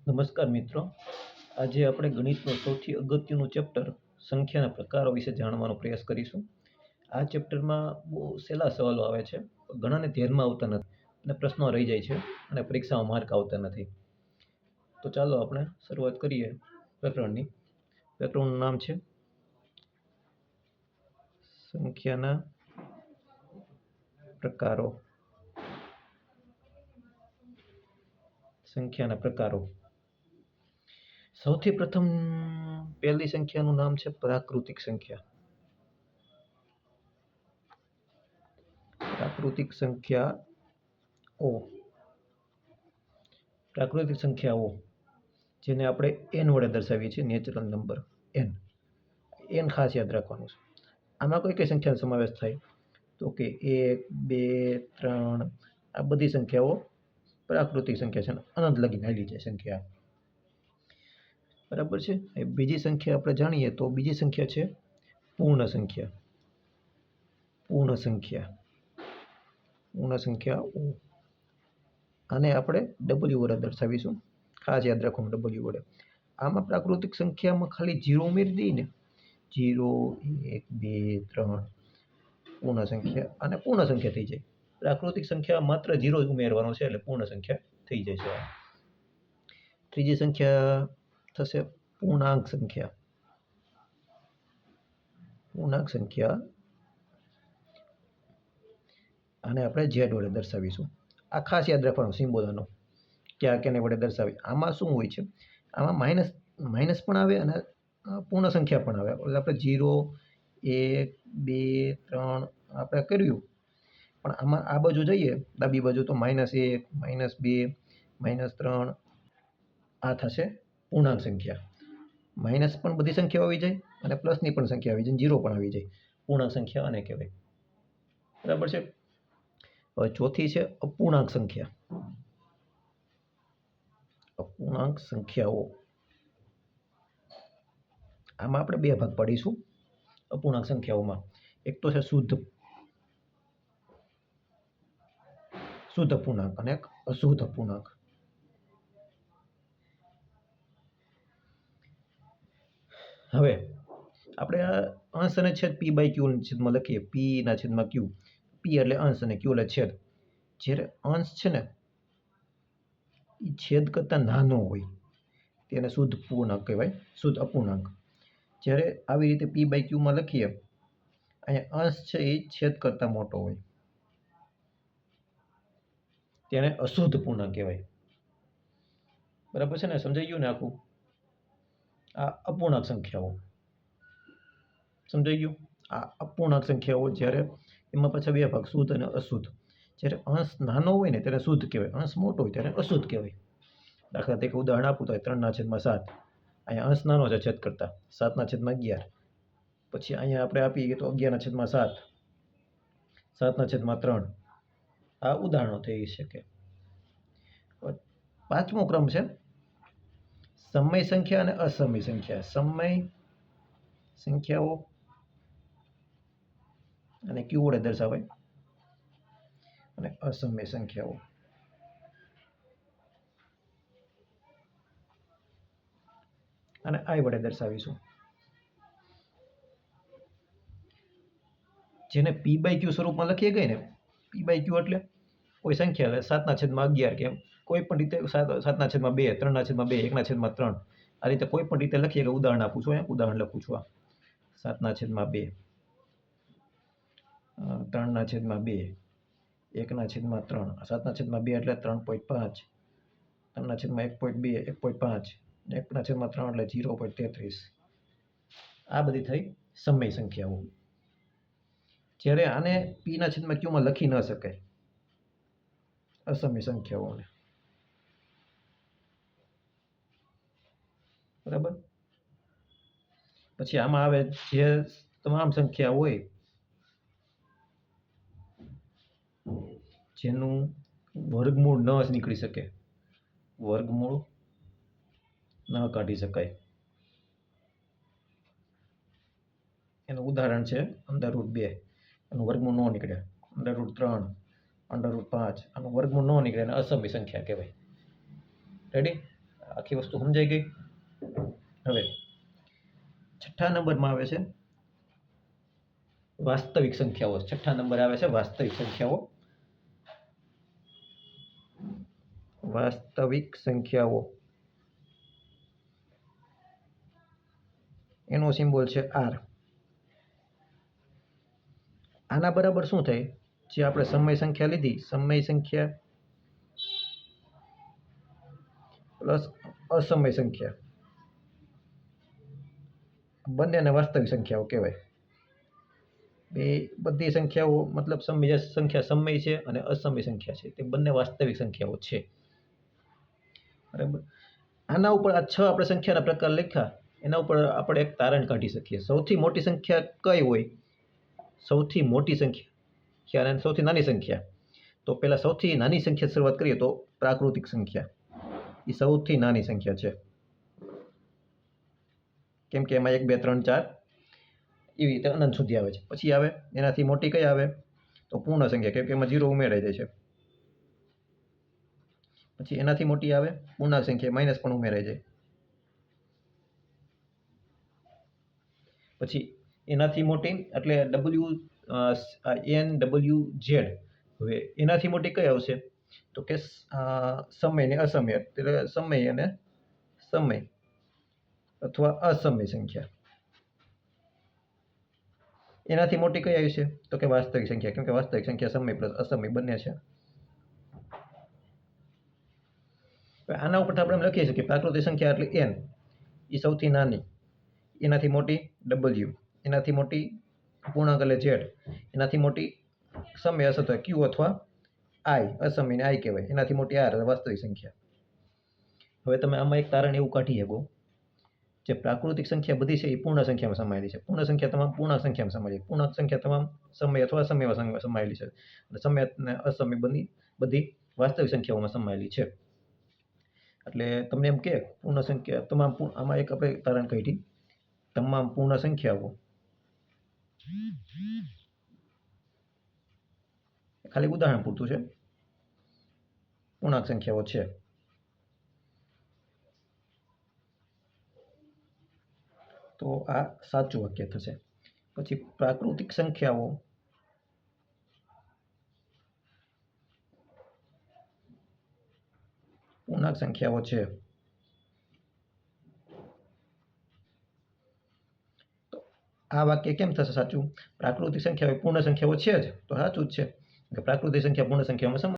નમસ્કાર મિત્રો, આજે આપણે ગણિતનું સૌથી અગત્યનું ચેપ્ટર સંખ્યાના પ્રકારો વિશે જાણવાનો પ્રયાસ કરીશું. આ ચેપ્ટરમાં બહુ સહેલા સવાલો આવે છે, ઘણાને ધ્યાનમાં આવતા નથી અને પ્રશ્નો રહી જાય છે અને પરીક્ષામાં માર્ક આવતા નથી. તો ચાલો આપણે શરૂઆત કરીએ પ્રકરણની. પ્રકરણનું નામ છે સંખ્યાના પ્રકારો. સંખ્યાના પ્રકારો. સૌથી પ્રથમ પહેલી સંખ્યાનું નામ છે પ્રાકૃતિક સંખ્યા. પ્રાકૃતિક સંખ્યાઓ. પ્રાકૃતિક સંખ્યાઓ જેને આપણે n વડે દર્શાવીએ છીએ, નેચરલ નંબર n. n ખાસ યાદ રાખવાનું છે. આમાં કઈ કઈ સંખ્યાનો સમાવેશ થાય તો કે 1, 2, 3 આ બધી સંખ્યાઓ પ્રાકૃતિક સંખ્યા છે, અનંત લગી હાલી જાય સંખ્યા. બરાબર છે. બીજી સંખ્યા આપણે જાણીએ તો બીજી સંખ્યા છે પૂર્ણ સંખ્યા. પૂર્ણ સંખ્યા. પૂર્ણ સંખ્યાઓ. આને આપણે w વડે દર્શાવીશું. ખાસ યાદ રાખવાનું w વડે. આમાં પ્રાકૃતિક સંખ્યામાં ખાલી 0 ઉમેરી દઈએ ને, 0, 1, 2, 3 પૂર્ણ સંખ્યા અને પૂર્ણ સંખ્યા થઈ જાય. પ્રાકૃતિક સંખ્યા માત્ર 0 જ ઉમેરવાનો છે એટલે પૂર્ણ સંખ્યા થઈ જાય છે. ત્રીજી સંખ્યા થશે પૂર્ણાંક સંખ્યા. પૂર્ણાંક સંખ્યા આને આપણે z વડે દર્શાવીશું. આ ખાસ યાદ રાખવાનું સિમ્બોલ આનો કે આ કેને વડે દર્શાવી. આમાં શું હોય છે, આમાં માઇનસ પણ આવે અને પૂર્ણ સંખ્યા પણ આવે. એટલે આપણે 0, 1, 2, 3 આપણે કર્યું, પણ આમાં આ બાજુ જઈએ ડાબી બાજુ તો -1, -2, -3 આ થશે પૂર્ણાંક સંખ્યા. માઇનસ પણ બધી સંખ્યાઓ આવી જાય અને પ્લસની પણ સંખ્યા આવી જાય, 0 પણ આવી જાય. પૂર્ણાંક સંખ્યા આને કહેવાય. બરાબર છે. હવે ચોથી છે અપૂર્ણાંક સંખ્યા. અપૂર્ણાંક સંખ્યાઓ. આમાં આપણે બે ભાગ પાડીશું અપૂર્ણાંક સંખ્યાઓમાં. એક તો છે શુદ્ધ અપૂર્ણાંક અને એક અશુદ્ધ અપૂર્ણાંક. હવે આપણે આ અંશ અને છેદ p/q ના છેદમાં લખીએ. p ના છેદમાં q. p એટલે અંશ અને q એટલે છેદ. જ્યારે અંશ છે ને એ છેદ કરતાં નાનો હોય તેને શુદ્ધ પૂર્ણાંક કહેવાય, શુદ્ધ અપૂર્ણાંક. જ્યારે આવી રીતે p/q માં લખીએ, અહીંયા અંશ છે એ છેદ કરતાં મોટો હોય તેને અશુદ્ધ પૂર્ણાંક કહેવાય. બરાબર છે ને? સમજાઈ ગયું ને આખું? આ અપૂર્ણાંક સંખ્યાઓ. સમજાઈ ગયું? આ અપૂર્ણાંક સંખ્યાઓ જ્યારે એમાં પાછા બે ભાગ, શુદ્ધ અને અશુદ્ધ. જ્યારે અંશ નાનો હોય ને તેને શુદ્ધ કહેવાય, અંશ મોટો હોય તેને અશુદ્ધ કહેવાય. દાખલા તરીકે ઉદાહરણ આપું તો 3/7. અહીંયા અંશ નાનો છે છેદ કરતા, 7/11. પછી અહીંયા આપણે આપીએ તો 11/7, 7/3. આ ઉદાહરણો થઈ શકે. પાંચમો ક્રમ છે સમય સંખ્યા અને અસમય સંખ્યા. સમય સંખ્યાઓ અને q વડે દર્શાવાય અને અસમય સંખ્યાઓ અને i વડે દર્શાવીશું. જેને p/q સ્વરૂપમાં લખીએ ગઈ ને, p/q એટલે કોઈ સંખ્યા 7/11 કે કોઈ પણ રીતે 7/2, 3/2, 1/3 આ રીતે કોઈ પણ રીતે લખીએ. કે ઉદાહરણ આપું છું, ઉદાહરણ લખું છું. 7/2, 3/2, 1/3. 7/2 એટલે 3.5, 3/1.2 1.5, 1/3 એટલે 0.33. આ બધી થઈ સમય સંખ્યાઓ. જ્યારે આને p/q માં લખી ન શકાય, અસમય સંખ્યાઓને. બરાબર. પછી આમાં આવે જે તમામ સંખ્યા હોય જેનું વર્ગમૂળ ન નીકળી શકે, વર્ગમૂળ ન કાઢી શકાય. એનું ઉદાહરણ છે √2. એનું વર્ગમૂળ ન નીકળે. √3, √5 આનું વર્ગમૂળ ન નીકળે અને અસમય સંખ્યા કહેવાય. રેડી? આખી વસ્તુ સમજાઈ ગઈ. હવે છઠ્ઠા નંબરમાં આવે છે વાસ્તવિક સંખ્યાઓ. છઠ્ઠા નંબર આવે છે વાસ્તવિક સંખ્યાઓ. વાસ્તવિક સંખ્યાઓ એનો સિમ્બોલ છે આર. આના બરાબર શું થાય? જે આપણે સમય સંખ્યા લીધી, સમય સંખ્યા પ્લસ અસમય સંખ્યા, બંનેને વાસ્તવિક સંખ્યાઓ કહેવાય. બધી સંખ્યાઓ મતલબ જે સંખ્યા સમય છે અને અસમય સંખ્યા છે તે બંને વાસ્તવિક સંખ્યાઓ છે. બરાબર. આના ઉપર આ 6 આપણે સંખ્યાના પ્રકાર લખ્યા, એના ઉપર આપણે એક તારણ કાઢી શકીએ. સૌથી મોટી સંખ્યા કઈ હોય? સૌથી મોટી સંખ્યા અને સૌથી નાની સંખ્યા. તો પહેલા સૌથી નાની સંખ્યા શરૂઆત કરીએ તો પ્રાકૃતિક સંખ્યા એ સૌથી નાની સંખ્યા છે. કેમ કે એમાં 1 2 3 4 એવી રીતે અનંત સુધી આવે છે. પછી આવે એનાથી મોટી કઈ આવે? તો પૂર્ણ સંખ્યા, કેમ કે એમાં 0 ઉમેરાઈ જાય છે. પછી એનાથી મોટી આવે પૂર્ણાંક સંખ્યા, માઇનસ પણ ઉમેરાઈ જાય. પછી એનાથી મોટી એટલે NWZ. હવે એનાથી મોટી કઈ આવશે? તો કે સમય ને અસમય, એટલે સમય અને સમય અથવા અસમય સંખ્યા. એનાથી મોટી કઈ આવી છે? તો કે વાસ્તવિક સંખ્યા, કેમ કે વાસ્તવિક સંખ્યા સમય પ્લસ અસમય બંને છે. આના ઉપર આપણે લખી શકીએ પ્રાકૃતિક સંખ્યા એટલે n એ સૌથી નાની, એનાથી મોટી W, એનાથી મોટી પૂર્ણાંક એટલે Z, એનાથી મોટી સમય અથવા Q અથવા I, અસમયને I કહેવાય, એનાથી મોટી R વાસ્તવિક સંખ્યા. હવે તમે આમાં એક તારણ એવું કાઢી શકો, જે પ્રાકૃતિક સંખ્યા બધી છે એ પૂર્ણ સંખ્યામાં સમાયેલી છે. પૂર્ણ સંખ્યા તમામ પૂર્ણાંક સંખ્યામાં સમાયેલી છે. પૂર્ણાંક સંખ્યા તમામ સમય અથવા અસમયમાં સમાયેલી છે. અને સમય અને અસમય બધી વાસ્તવિક સંખ્યાઓમાં સમાયેલી છે. એટલે તમને એમ કે પૂર્ણ સંખ્યા તમામ, આમાં એક આપણે તારણ કાઢી, તમામ પૂર્ણ સંખ્યાઓ ખાલી ઉદાહરણ પૂરતું છે, પૂર્ણાંક સંખ્યાઓ છે. તો આ સાચું વાક્ય થશે. પછી પ્રાકૃતિક સંખ્યાઓ પૂર્ણાંક સંખ્યાઓ છે. તો આ વાક્ય કેમ થશે સાચું? પ્રાકૃતિક સંખ્યાઓ પૂર્ણ સંખ્યાઓ છે જ, તો સાચું જ છે. પ્રાકૃતિક સંખ્યા પૂર્ણ સંખ્યામાં